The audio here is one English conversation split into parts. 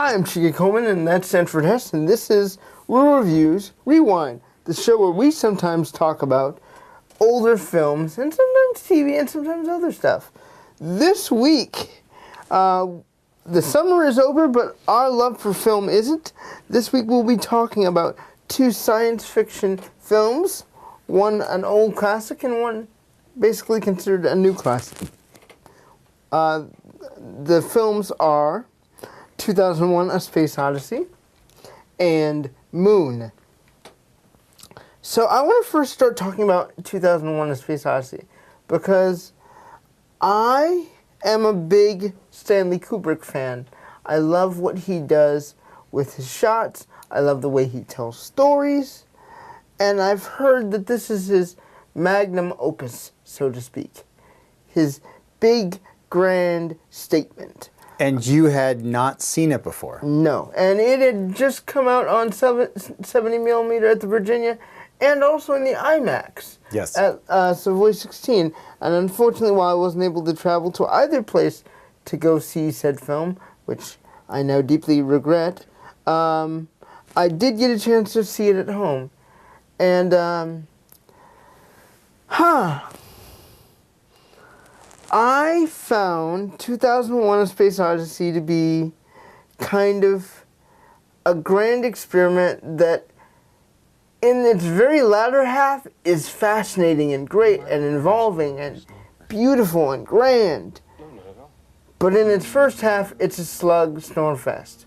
Hi, I'm Chike Coleman, and that's Sanford Hess, and this is Reviews Rewind, the show where we sometimes talk about older films, and sometimes TV, and sometimes other stuff. This week, the summer is over, but our love for film isn't. This week we'll be talking about two science fiction films, one an old classic and one basically considered a new classic. The films are 2001: A Space Odyssey and Moon. So I want to first start talking about 2001: A Space Odyssey because I am a big Stanley Kubrick fan. I love what he does with his shots. I love the way he tells stories. And I've heard that this is his magnum opus, so to speak. His big, grand statement. And you had not seen it before? No. And it had just come out on 70mm at the Virginia and also in the IMAX. Yes. At Savoy 16. And unfortunately, while I wasn't able to travel to either place to go see said film, which I now deeply regret, I did get a chance to see it at home. And, I found 2001: A Space Odyssey to be kind of a grand experiment that, in its very latter half, is fascinating and great and involving and beautiful and grand. But in its first half, it's a slug snore fest.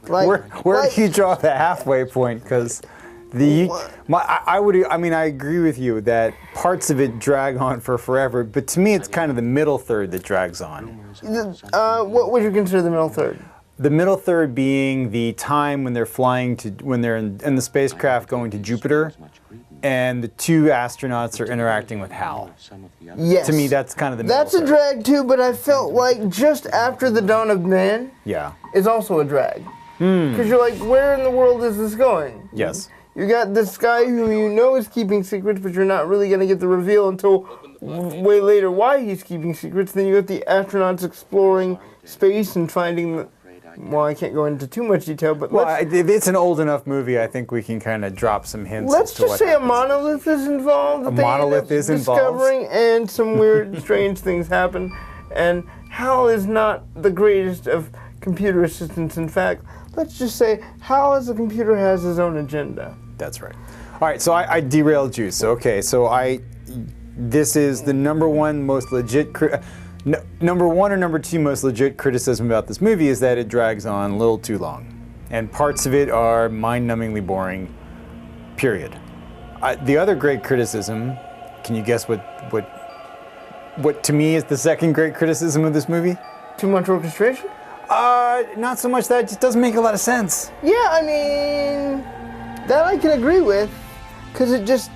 Where do you draw the halfway point? Because I agree with you that parts of it drag on for forever, but to me it's kind of the middle third that drags on. What would you consider the middle third? The middle third being the time when they're when they're in the spacecraft going to Jupiter, and the two astronauts are interacting with Hal. Yes. To me, that's kind of the middle That's third. a drag too, but I felt like just after the dawn of man is also a drag. Because you're like, where in the world is this going? Yes. You got this guy who you know is keeping secrets, but you're not really going to get the reveal until way later why he's keeping secrets. Then you got the astronauts exploring space and finding the... Well, I can't go into too much detail, but if it's an old enough movie, I think we can kind of drop some hints. Let's just say a monolith is involved. A monolith is involved. Discovering, and some weird, strange things happen. And Hal is not the greatest of computer assistants. In fact, let's just say Hal as a computer has his own agenda. That's right. All right, so I derailed you. So okay, this is the number one most legit, number one or number two most legit criticism about this movie is that it drags on a little too long, and parts of it are mind-numbingly boring. Period. The other great criticism, can you guess what to me is the second great criticism of this movie? Too much orchestration? Not so much that, it just doesn't make a lot of sense. Yeah, I mean, that I can agree with, because it just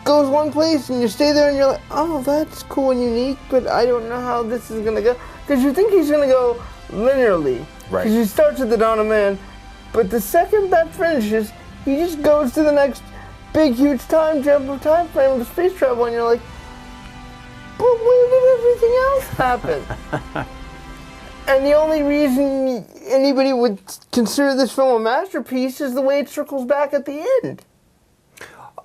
goes one place and you stay there and you're like, oh, that's cool and unique, but I don't know how this is going to go. Because you think he's going to go linearly. Right. Because he starts at the dawn of man, but the second that finishes, he just goes to the next big, huge time jump of time frame of space travel, and you're like, but where did everything else happen? And the only reason anybody would consider this film a masterpiece is the way it circles back at the end.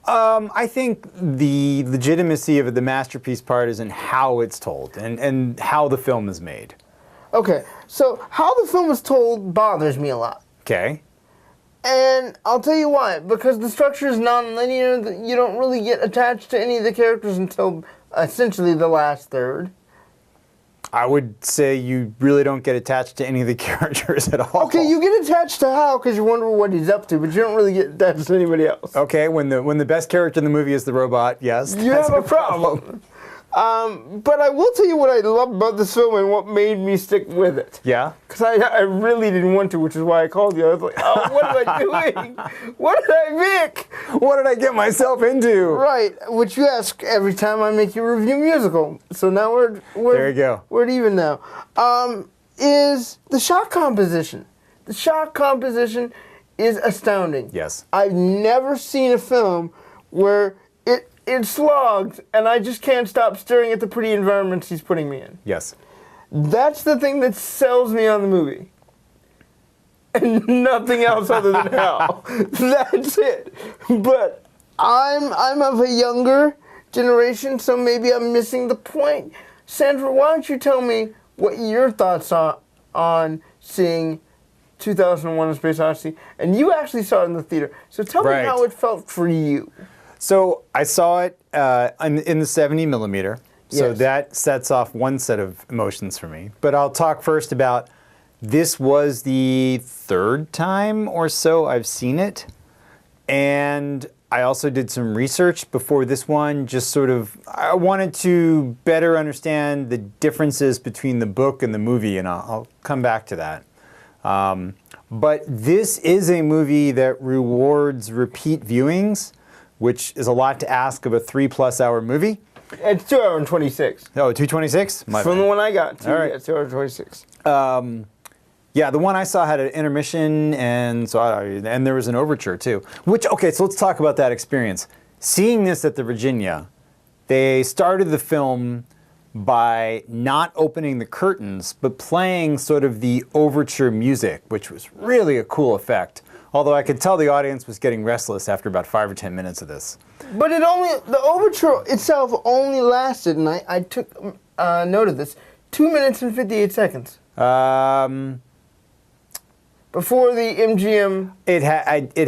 I think the legitimacy of the masterpiece part is in how it's told and how the film is made. Okay, so how the film is told bothers me a lot. Okay. And I'll tell you why. Because the structure is non-linear, you don't really get attached to any of the characters until essentially the last third. I would say you really don't get attached to any of the characters at all. Okay, you get attached to Hal because you wonder what he's up to, but you don't really get attached to anybody else. Okay, when the best character in the movie is the robot, yes. You have a problem. But I will tell you what I love about this film and what made me stick with it. Yeah? Because I really didn't want to, which is why I called you. I was like, oh, what am I doing? What did I make? What did I get myself into? Right, which you ask every time I make you review musical. So now we're there you go. We're even now. Is the shot composition. The shot composition is astounding. Yes. I've never seen a film where it slogs, and I just can't stop staring at the pretty environments he's putting me in. Yes. That's the thing that sells me on the movie. and nothing else other than hell. That's it. But I'm of a younger generation, so maybe I'm missing the point. Sanford, why don't you tell me what your thoughts are on seeing 2001: A Space Odyssey? And you actually saw it in the theater, so tell me how it felt for you. So I saw it in the 70 millimeter. So Yes. that sets off one set of emotions for me. But I'll talk first about, this was the third time or so I've seen it. And I also did some research before this one, just sort of, I wanted to better understand the differences between the book and the movie, and I'll come back to that. But this is a movie that rewards repeat viewings, which is a lot to ask of a 3+ hour movie. It's 2 hours and 26. Oh, 2:26? From the one I got. All right. Yeah, 2 hours and 26. Yeah, the one I saw had an intermission, and and there was an overture too. Okay, so let's talk about that experience. Seeing this at the Virginia, they started the film by not opening the curtains, but playing sort of the overture music, which was really a cool effect. Although I could tell the audience was getting restless after about 5 or 10 minutes of this. But the overture itself only lasted, and I took note of this, 2 minutes and 58 seconds. Before the MGM... It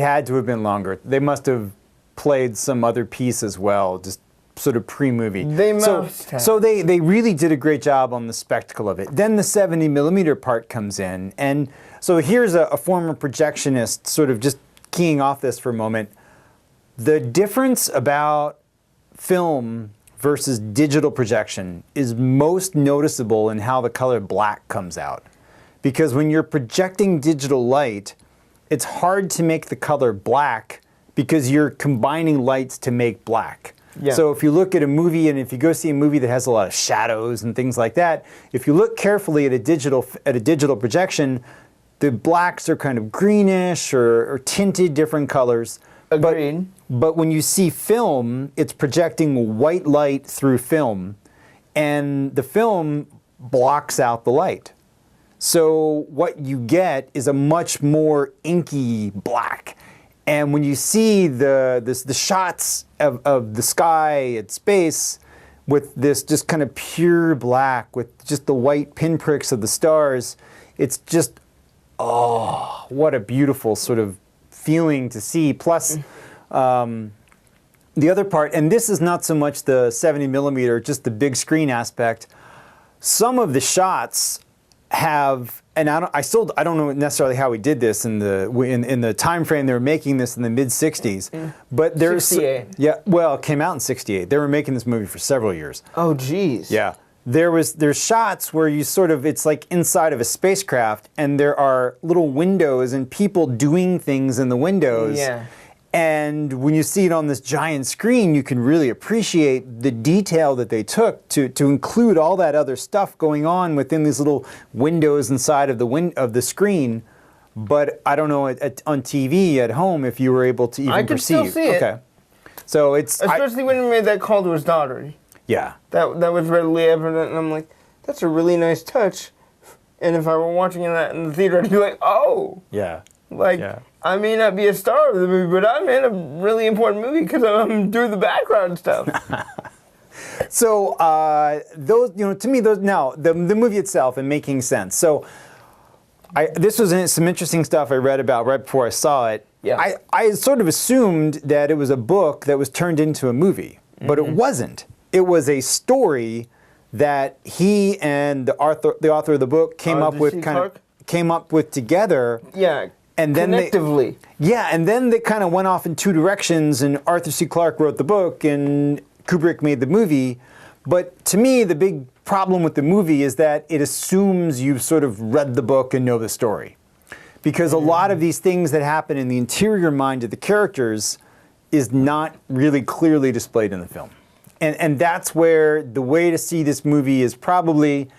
had to have been longer. They must have played some other piece as well, just sort of pre-movie. They must have. So they really did a great job on the spectacle of it. Then the 70 millimeter part comes in, and so here's a former projectionist sort of just keying off this for a moment. The difference about film versus digital projection is most noticeable in how the color black comes out. Because when you're projecting digital light, it's hard to make the color black because you're combining lights to make black. Yeah. So if you look at a movie, and if you go see a movie that has a lot of shadows and things like that, if you look carefully at a digital projection, the blacks are kind of greenish or tinted different colors. Agreed. But when you see film, it's projecting white light through film, and the film blocks out the light. So what you get is a much more inky black. And when you see the shots of the sky at space with this just kind of pure black with just the white pinpricks of the stars, it's just, oh, what a beautiful sort of feeling to see. Plus, the other part, and this is not so much the 70 millimeter, just the big screen aspect. Some of the shots have, and I don't know necessarily how we did this in the time frame they were making this in the mid 60s, but there's 68. Yeah, well, it came out in 68. They were making this movie for several years. Oh, geez. Yeah. There's shots where you sort of, it's like inside of a spacecraft, and there are little windows and people doing things in the windows. Yeah. And when you see it on this giant screen, you can really appreciate the detail that they took to include all that other stuff going on within these little windows inside of the screen. But I don't know on TV at home if you were able to even perceive. I could still see it. Okay. So it's especially when he made that call to his daughter. Yeah. That was readily evident, and I'm like, that's a really nice touch. And if I were watching that in the theater, I'd be like, oh. Yeah. Like, yeah. I may not be a star of the movie, but I'm in a really important movie because I'm doing the background stuff. So those, to me, those now the movie itself and making sense. So this was some interesting stuff I read about right before I saw it. Yeah. I sort of assumed that it was a book that was turned into a movie, but it wasn't. It was a story that he and the author of the book came up with together. Yeah. And then connectively. And then they kind of went off in two directions, and Arthur C. Clarke wrote the book and Kubrick made the movie. But to me, the big problem with the movie is that it assumes you've sort of read the book and know the story. Because a lot of these things that happen in the interior mind of the characters is not really clearly displayed in the film. And that's where the way to see this movie is probably,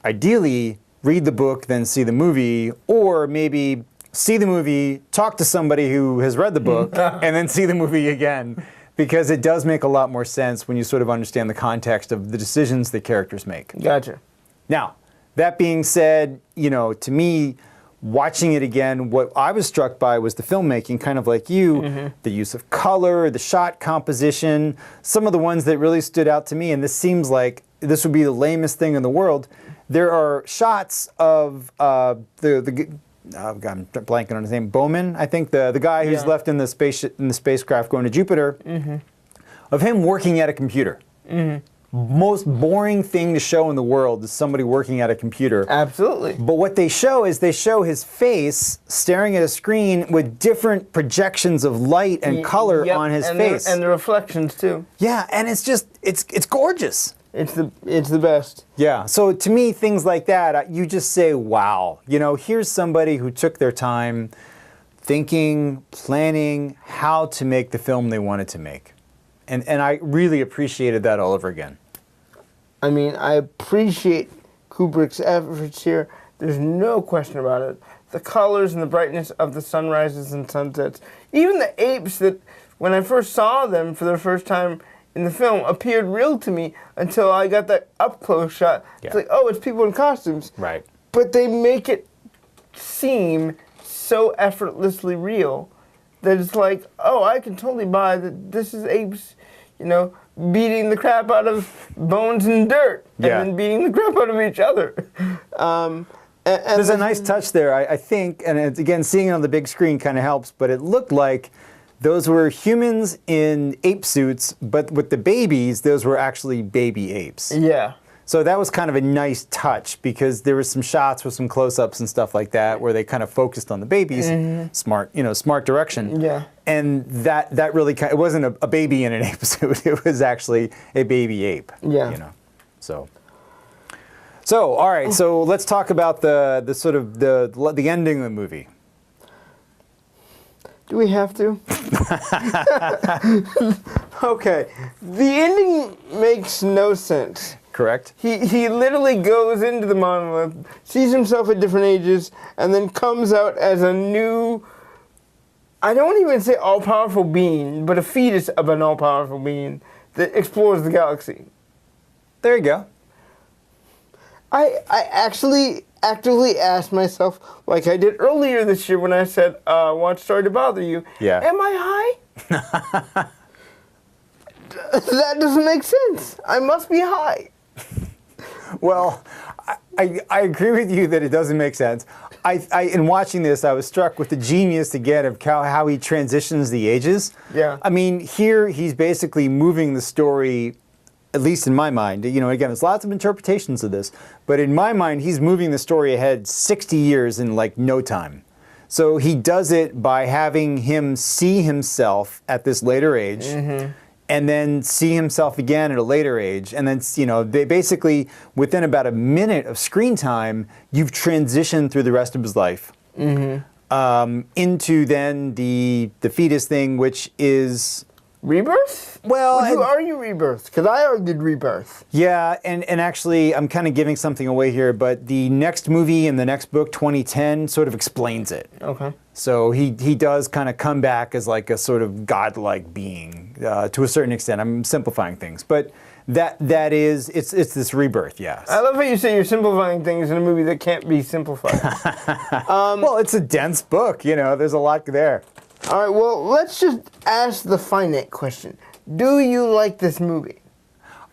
ideally, read the book, then see the movie, or maybe see the movie, talk to somebody who has read the book, and then see the movie again. Because it does make a lot more sense when you sort of understand the context of the decisions the characters make. Gotcha. Now, that being said, to me, watching it again, what I was struck by was the filmmaking, kind of like you, the use of color, the shot composition, some of the ones that really stood out to me, and this seems like this would be the lamest thing in the world. There are shots of God, I'm blanking on his name, Bowman, I think, the guy who's left in the spacecraft going to Jupiter, of him working at a computer. Most boring thing to show in the world is somebody working at a computer. Absolutely. But what they show is they show his face staring at a screen with different projections of light and color on his face. And the reflections too. Yeah, and it's just, it's gorgeous. It's the best. Yeah, so to me, things like that, you just say, wow. You know, here's somebody who took their time thinking, planning how to make the film they wanted to make. And I really appreciated that all over again. I mean, I appreciate Kubrick's efforts here. There's no question about it. The colors and the brightness of the sunrises and sunsets. Even the apes that, when I first saw them for the first time in the film, appeared real to me until I got that up-close shot. Yeah. It's like, oh, it's people in costumes. Right. But they make it seem so effortlessly real that it's like, oh, I can totally buy that this is apes, you know, beating the crap out of bones and dirt, and then beating the crap out of each other. And there's a nice touch there, I think, and it's, again, seeing it on the big screen kind of helps, but it looked like those were humans in ape suits, but with the babies, those were actually baby apes. Yeah. So that was kind of a nice touch, because there was some shots with some close-ups and stuff like that where they kind of focused on the babies. Smart direction. Yeah. And that really it wasn't a baby in an ape suit. It was actually a baby ape. Yeah. You know. So all right. So let's talk about the sort of the ending of the movie. Do we have to? Okay. The ending makes no sense. Correct. He literally goes into the monolith, sees himself at different ages, and then comes out as a new, I don't even say all-powerful being, but a fetus of an all-powerful being that explores the galaxy. There you go. I actually actively asked myself, like I did earlier this year when I said, watch Sorry to Bother You, am I high? That doesn't make sense. I must be high. Well, I agree with you that it doesn't make sense. In watching this, I was struck with the genius again of how he transitions the ages. Yeah. I mean, here he's basically moving the story, at least in my mind. You know, again, there's lots of interpretations of this, but in my mind, he's moving the story ahead 60 years in like no time. So he does it by having him see himself at this later age. And then see himself again at a later age. And then, you know, they basically, within about a minute of screen time, you've transitioned through the rest of his life into then the fetus thing, which is... Rebirth? Well... Would you argue rebirth? Because I argued rebirth. Yeah, and actually, I'm kind of giving something away here, but the next movie in the next book, 2010, sort of explains it. Okay. So he does kind of come back as like a sort of godlike being to a certain extent. I'm simplifying things, but that is it's this rebirth. Yes. I love how you say you're simplifying things in a movie that can't be simplified. Well, it's a dense book. You know, there's a lot there. All right. Well, let's just ask the finite question: do you like this movie?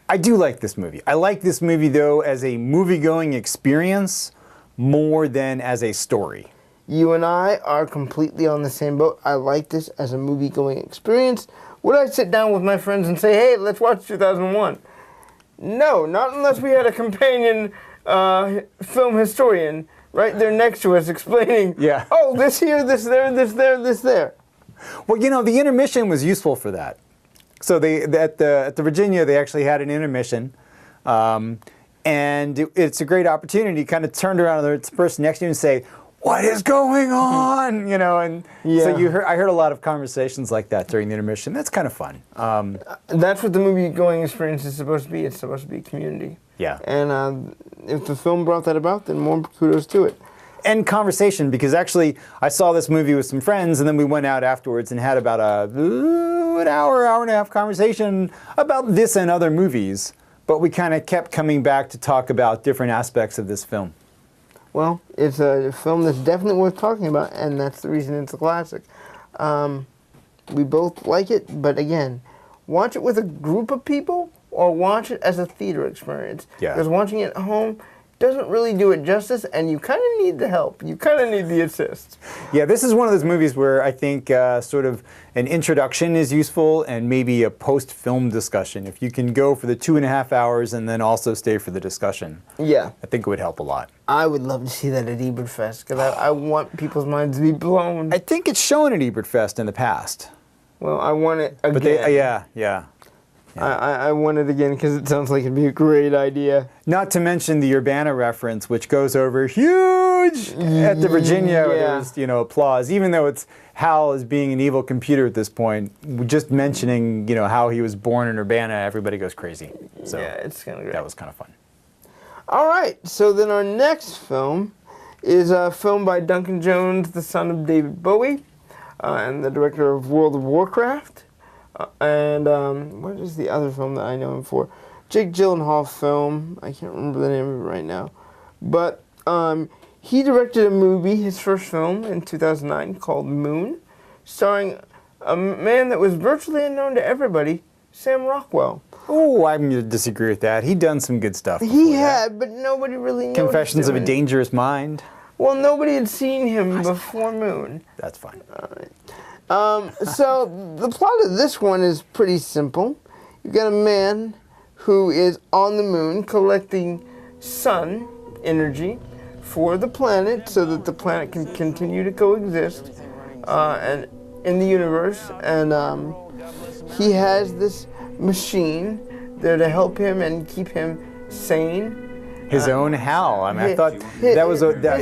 I do like this movie. I like this movie though as a movie-going experience more than as a story. You and I are completely on the same boat. I like this as a movie-going experience. Would I sit down with my friends and say, hey, let's watch 2001? No, not unless we had a companion film historian right there next to us explaining, oh, this here, this there, this there, this there. Well, you know, the intermission was useful for that. So at the Virginia, they actually had an intermission. And it's a great opportunity to kind of turn around to the person next to you and say, what is going on? You know, and so I heard a lot of conversations like that during the intermission. That's kind of fun. That's what the movie-going experience is supposed to be. It's supposed to be community. Yeah. And if the film brought that about, then more kudos to it. And conversation, because actually I saw this movie with some friends, and then we went out afterwards and had about an hour and a half conversation about this and other movies. But we kind of kept coming back to talk about different aspects of this film. well, it's a film that's definitely worth talking about, and that's the reason it's a classic. We both like it, but again, watch it with a group of people or watch it as a theater experience. Yeah. Because watching it at home doesn't really do it justice, and you kind of need the help. You kind of need the assist. Yeah, this is one of those movies where I think sort of an introduction is useful and maybe a post-film discussion. If you can go for the 2.5 hours and then also stay for the discussion, Yeah. I think it would help a lot. I would love to see that at Ebertfest, because I want people's minds to be blown. I think it's shown at Ebertfest in the past. Well, I want it again. But yeah. I want it again because it sounds like it'd be a great idea. Not to mention the Urbana reference, which goes over huge at the Virginia. Where Yeah. there's applause, even though it's Hal as being an evil computer at this point. Just mentioning how he was born in Urbana, everybody goes crazy. So Yeah, it's kind of great. that was kind of fun. All right, so then our next film is a film by Duncan Jones, the son of David Bowie, and the director of World of Warcraft. And what is the other film that I know him for? Jake Gyllenhaal film. I can't remember the name of it right now. But he directed a movie, his first film, in 2009 called Moon, starring a man that was virtually unknown to everybody, Sam Rockwell. Oh, I'm going to disagree with that. He'd done some good stuff. He before that. had, but nobody really noticed Confessions of a him. Dangerous Mind. Well, nobody had seen him before Moon. That's fine. So the plot of this one is pretty simple. You've got a man who is on the moon collecting sun energy for the planet so that the planet can continue to coexist and in the universe. And he has this machine there to help him and keep him sane. His own Hal. I mean, I thought his this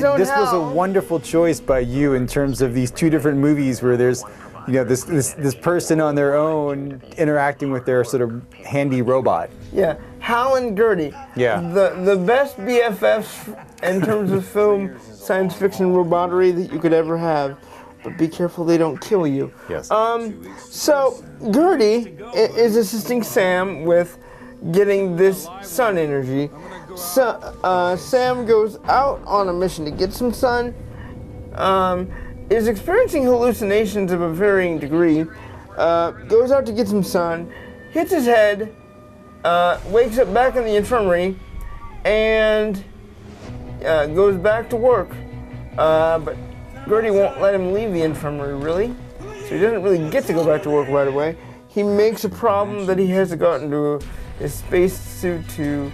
own was a Hal. wonderful choice by you in terms of these two different movies where there's, this person on their own interacting with their sort of handy robot. Yeah, Hal and Gertie. Yeah. The best BFFs in terms of film science fiction robotry that you could ever have. But be careful they don't kill you. Yes. So Gertie is assisting Sam with getting this sun energy. So, Sam goes out on a mission to get some sun, is experiencing hallucinations of a varying degree, goes out to get some sun, hits his head, wakes up back in the infirmary, and goes back to work. But Gertie won't let him leave the infirmary, really, so he doesn't really get to go back to work right away. He makes a problem that he has to go out into his spacesuit to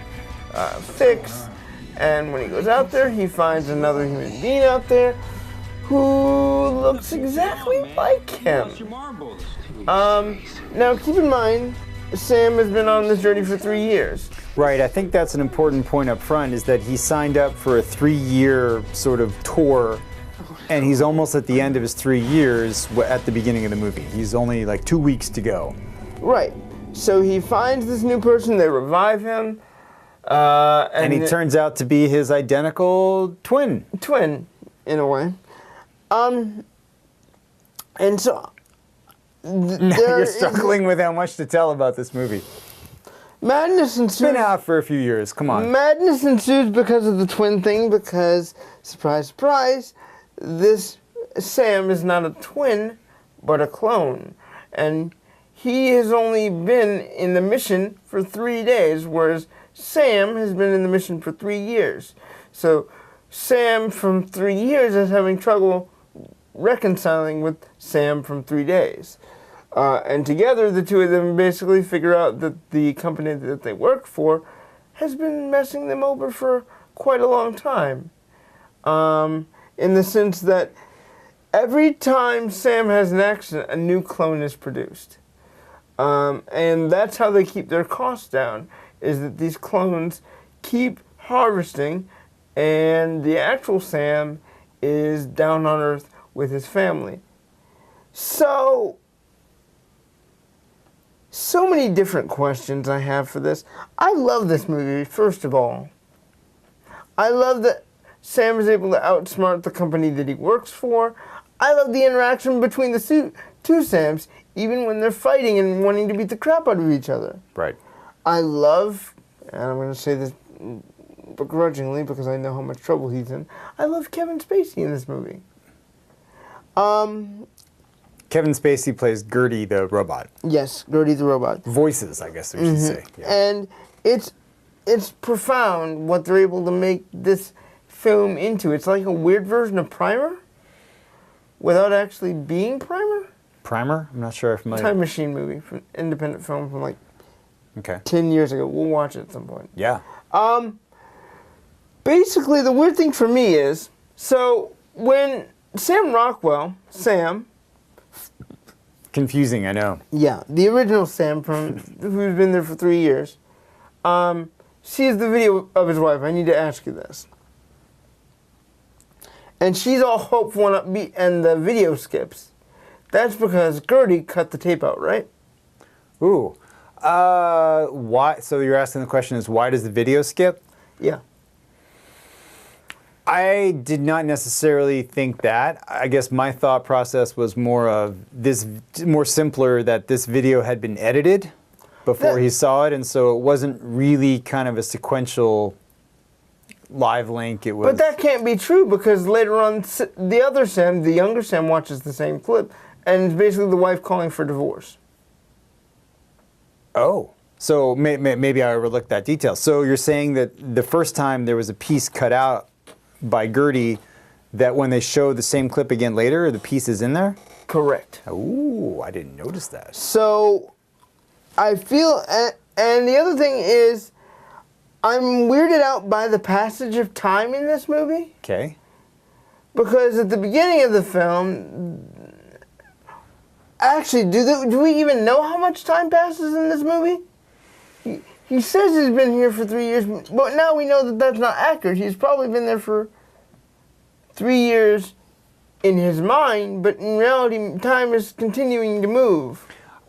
fix, and when he goes out there, he finds another human being out there who looks exactly like him. Now, keep in mind, Sam has been on this journey for 3 years. Right, I think that's an important point up front, is that he signed up for a 3-year sort of tour, and he's almost at the end of his 3 years at the beginning of the movie. He's only like 2 weeks to go. Right. So he finds this new person, they revive him. And he turns out to be his identical twin. Twin, in a way. And so... You're struggling with how much to tell about this movie. Madness ensues. It's been out for a few years, come on. Madness ensues because of the twin thing, because, surprise, surprise, this Sam is not a twin, but a clone. And he has only been in the mission for 3 days, whereas Sam has been in the mission for 3 years. So Sam from 3 years is having trouble reconciling with Sam from 3 days. And together, the two of them basically figure out that the company that they work for has been messing them over for quite a long time. In the sense that every time Sam has an accident, a new clone is produced. And that's how they keep their costs down, is that these clones keep harvesting, and the actual Sam is down on Earth with his family. So many different questions I have for this. I love this movie, first of all. I love that Sam is able to outsmart the company that he works for. I love the interaction between the two Sams, even when they're fighting and wanting to beat the crap out of each other. Right. I love, and I'm going to say this begrudgingly because I know how much trouble he's in. I love Kevin Spacey in this movie. Kevin Spacey plays Gertie the robot. Yes, Gertie the robot. Voices, I guess we should say. Yeah. And it's profound what they're able to make this film into. It's like a weird version of Primer without actually being Primer. Primer? I'm not sure if I'm Time Machine movie, from independent film from like Okay. 10 years ago. We'll watch it at some point. Yeah. Basically, the weird thing for me is, so when Sam Rockwell, Sam, Confusing, I know. yeah, the original Sam from who's been there for 3 years, sees the video of his wife. I need to ask you this. And she's all hopeful and upbeat, and the video skips. That's because Gertie cut the tape out, right? Ooh. Why? So you're asking the question is why does the video skip? Yeah. I did not necessarily think that. I guess my thought process was more simpler that this video had been edited before he saw it, and so it wasn't really kind of a sequential live link. It was. But that can't be true because later on, the other Sam, the younger Sam, watches the same clip, and it's basically the wife calling for divorce. Oh. So maybe I overlooked that detail. So you're saying that the first time there was a piece cut out by Gertie, that when they show the same clip again later, the piece is in there? Correct. Ooh, I didn't notice that. So, I feel, and the other thing is, I'm weirded out by the passage of time in this movie. Okay. Because at the beginning of the film, actually, do we even know how much time passes in this movie? He says he's been here for 3 years, but now we know that that's not accurate. He's probably been there for 3 years in his mind, but in reality, time is continuing to move.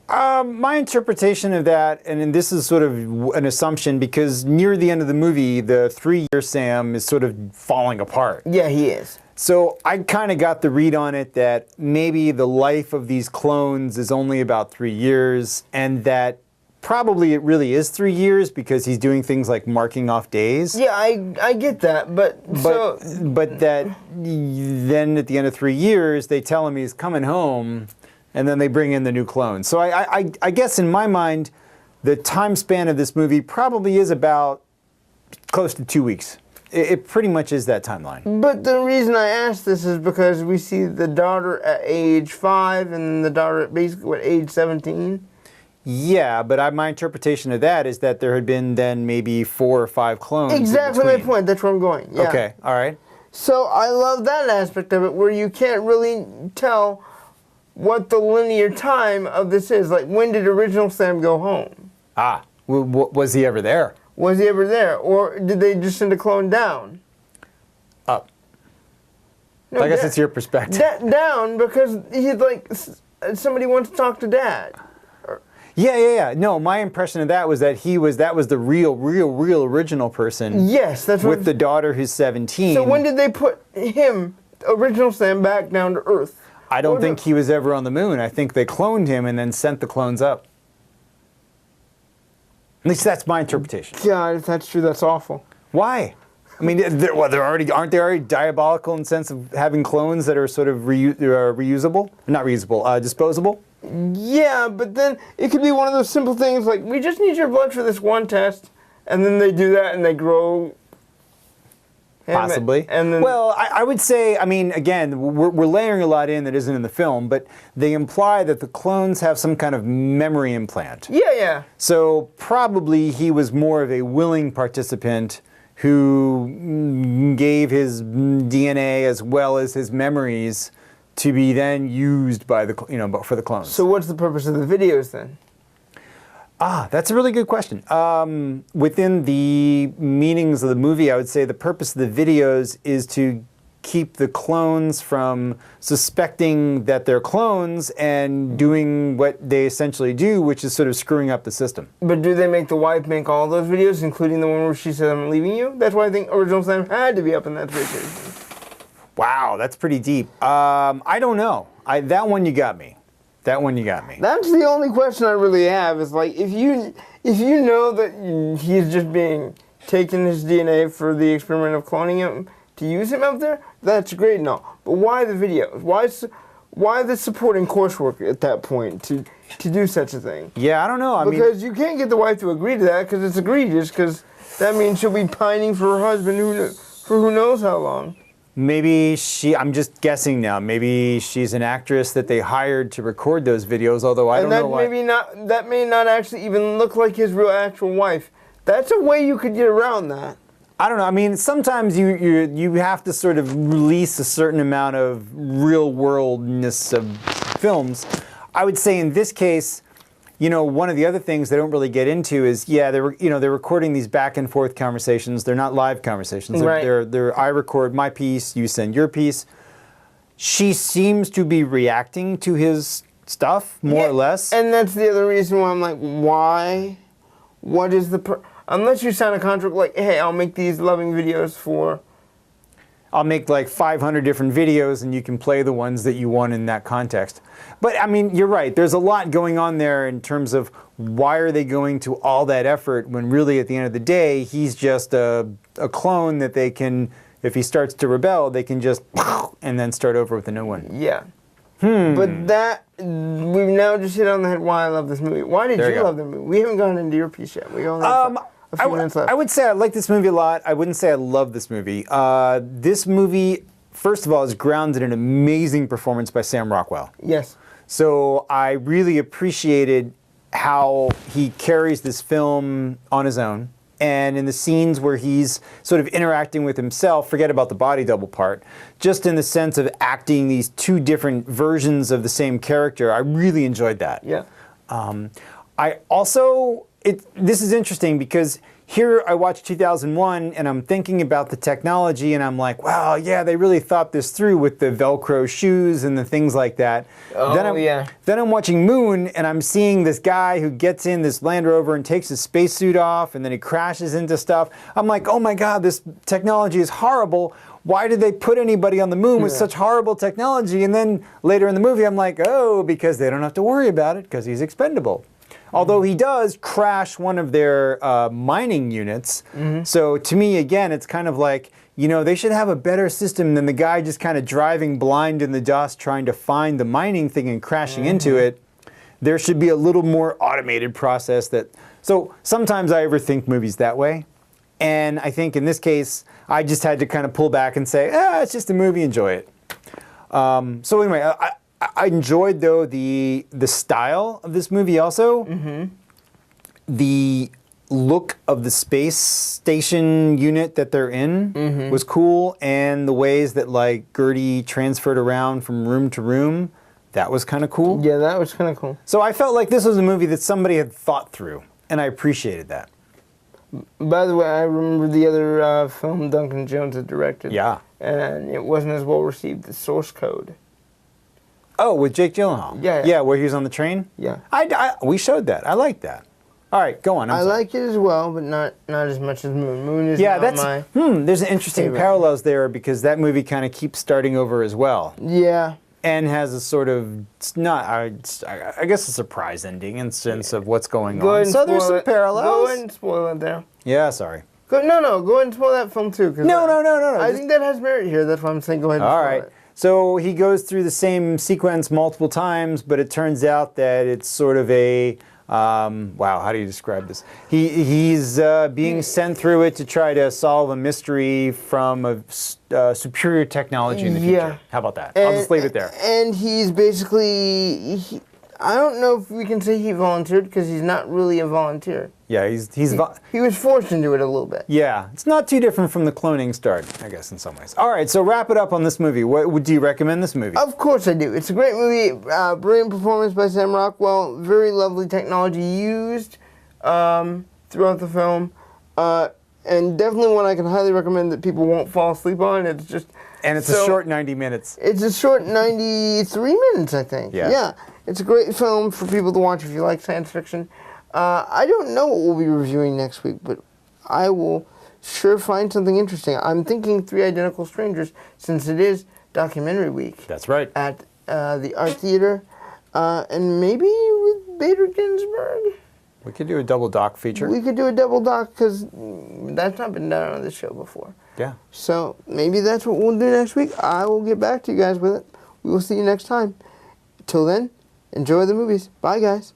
My interpretation of that, and this is sort of an assumption, because near the end of the movie, the 3-year Sam is sort of falling apart. Yeah, he is. So I kind of got the read on it that maybe the life of these clones is only about 3 years, and that probably it really is 3 years because he's doing things like marking off days. Yeah, I get that, but that then at the end of 3 years, they tell him he's coming home, and then they bring in the new clone. So I guess in my mind, the time span of this movie probably is about close to 2 weeks. It pretty much is that timeline. But the reason I ask this is because we see the daughter at age 5 and the daughter at basically, age 17? Yeah, but my interpretation of that is that there had been then maybe 4 or 5 clones. Exactly my point. That's where I'm going. Yeah. Okay, all right. So I love that aspect of it where you can't really tell what the linear time of this is. Like, when did original Sam go home? Ah, was he ever there? Was he ever there? Or did they just send a clone down? Up. No, I guess it's your perspective. Down because he's like, somebody wants to talk to Dad. Yeah. No, my impression of that was that that was the real original person. Yes, that's what. With the daughter who's 17. So when did they put him, original Sam, back down to Earth? I don't think he was ever on the moon. I think they cloned him and then sent the clones up. At least that's my interpretation. God, if that's true, that's awful. Why? I mean, aren't they already diabolical in the sense of having clones that are sort of reusable? Not reusable, disposable? Yeah, but then it could be one of those simple things like, we just need your blood for this one test, and then they do that and they grow. Possibly. And then, well, I would say, I mean, again, we're layering a lot in that isn't in the film, but they imply that the clones have some kind of memory implant. Yeah. So probably he was more of a willing participant who gave his DNA as well as his memories to be then used by for the clones. So what's the purpose of the videos then? Ah, that's a really good question. Within the meanings of the movie, I would say the purpose of the videos is to keep the clones from suspecting that they're clones and doing what they essentially do, which is sort of screwing up the system. But do they make the wife make all those videos, including the one where she said, "I'm leaving you"? That's why I think original Sam had to be up in that vacation. Wow, that's pretty deep. I don't know. That one you got me. That's the only question I really have is like, if you know that he's just being taken his DNA for the experiment of cloning him to use him out there, that's great and all. But why the videos? Why the supporting coursework at that point to do such a thing? Yeah, I don't know. Because you can't get the wife to agree to that because it's egregious, because that means she'll be pining for her husband for who knows how long. Maybe I'm just guessing now, maybe she's an actress that they hired to record those videos, although I don't know why. That may not actually even look like his real actual wife. That's a way you could get around that. I don't know. I mean, sometimes you have to sort of release a certain amount of real worldness of films. I would say in this case, one of the other things they don't really get into is, they're recording these back and forth conversations. They're not live conversations. Right. They're I record my piece, you send your piece. She seems to be reacting to his stuff more or less. And that's the other reason why I'm like, why? What is unless you sign a contract like, hey, I'll make these loving videos for... I'll make like 500 different videos and you can play the ones that you want in that context. But I mean, you're right. There's a lot going on there in terms of why are they going to all that effort when really at the end of the day, he's just a clone that they can, if he starts to rebel, they can just and then start over with a new one. Yeah. But we've now just hit on the head why I love this movie. Why did you love the movie? We haven't gone into your piece yet. We only have a few minutes left. I would say I like this movie a lot. I wouldn't say I love this movie. This movie, first of all, is grounded in an amazing performance by Sam Rockwell. Yes. So I really appreciated how he carries this film on his own. And in the scenes where he's sort of interacting with himself, forget about the body double part, just in the sense of acting these two different versions of the same character, I really enjoyed that. Yeah. I also, this is interesting because here I watched 2001 and I'm thinking about the technology and I'm like, wow, yeah, they really thought this through with the Velcro shoes and the things like that. Then I'm watching Moon and I'm seeing this guy who gets in this Land Rover and takes his spacesuit off and then he crashes into stuff. I'm like, oh my God, this technology is horrible. Why did they put anybody on the moon with such horrible technology? And then later in the movie, I'm like, oh, because they don't have to worry about it because he's expendable. Although he does crash one of their mining units. So to me, again, it's kind of like, they should have a better system than the guy just kind of driving blind in the dust trying to find the mining thing and crashing into it. There should be a little more automated process so sometimes I overthink movies that way. And I think in this case, I just had to kind of pull back and say, it's just a movie, enjoy it. So anyway, I enjoyed, though, the style of this movie also. The look of the space station unit that they're in was cool, and the ways that, like, Gertie transferred around from room to room, that was kind of cool. Yeah, that was kind of cool. So I felt like this was a movie that somebody had thought through, and I appreciated that. By the way, I remember the other film Duncan Jones had directed. Yeah. And it wasn't as well received, The Source Code. Oh, with Jake Gyllenhaal? Yeah. Where he was on the train? Yeah. We showed that. I liked that. All right, go on. I like it as well, but not as much as Moon. Moon is not my there's an interesting favorite. Parallels there because that movie kind of keeps starting over as well. Yeah. And has a sort of, I guess a surprise ending in the sense of what's going on. So there's some parallels. Go ahead and spoil it there. Yeah, sorry. Go ahead and spoil that film too. No. I think that has merit here. That's why I'm saying go ahead and spoil it. So he goes through the same sequence multiple times, but it turns out that it's sort of a, wow, how do you describe this? He's being sent through it to try to solve a mystery from a superior technology in the future. Yeah. How about that? I'll just leave it there. And he's basically, I don't know if we can say he volunteered because he's not really a volunteer. Yeah, he was forced into it a little bit. Yeah, it's not too different from the cloning start, I guess, in some ways. All right, so wrap it up on this movie. Do you recommend this movie? Of course I do. It's a great movie. Brilliant performance by Sam Rockwell. Very lovely technology used throughout the film. And definitely one I can highly recommend that people won't fall asleep on. It's just... And it's a short 90 minutes. It's a short 93 minutes, I think. Yeah. It's a great film for people to watch if you like science fiction. I don't know what we'll be reviewing next week, but I will sure find something interesting. I'm thinking Three Identical Strangers, since it is documentary week. That's right. At the Art Theater, and maybe with Bader Ginsburg. We could do a double doc feature. We could do a double doc because that's not been done on this show before. Yeah. So maybe that's what we'll do next week. I will get back to you guys with it. We will see you next time. Till then, enjoy the movies. Bye, guys.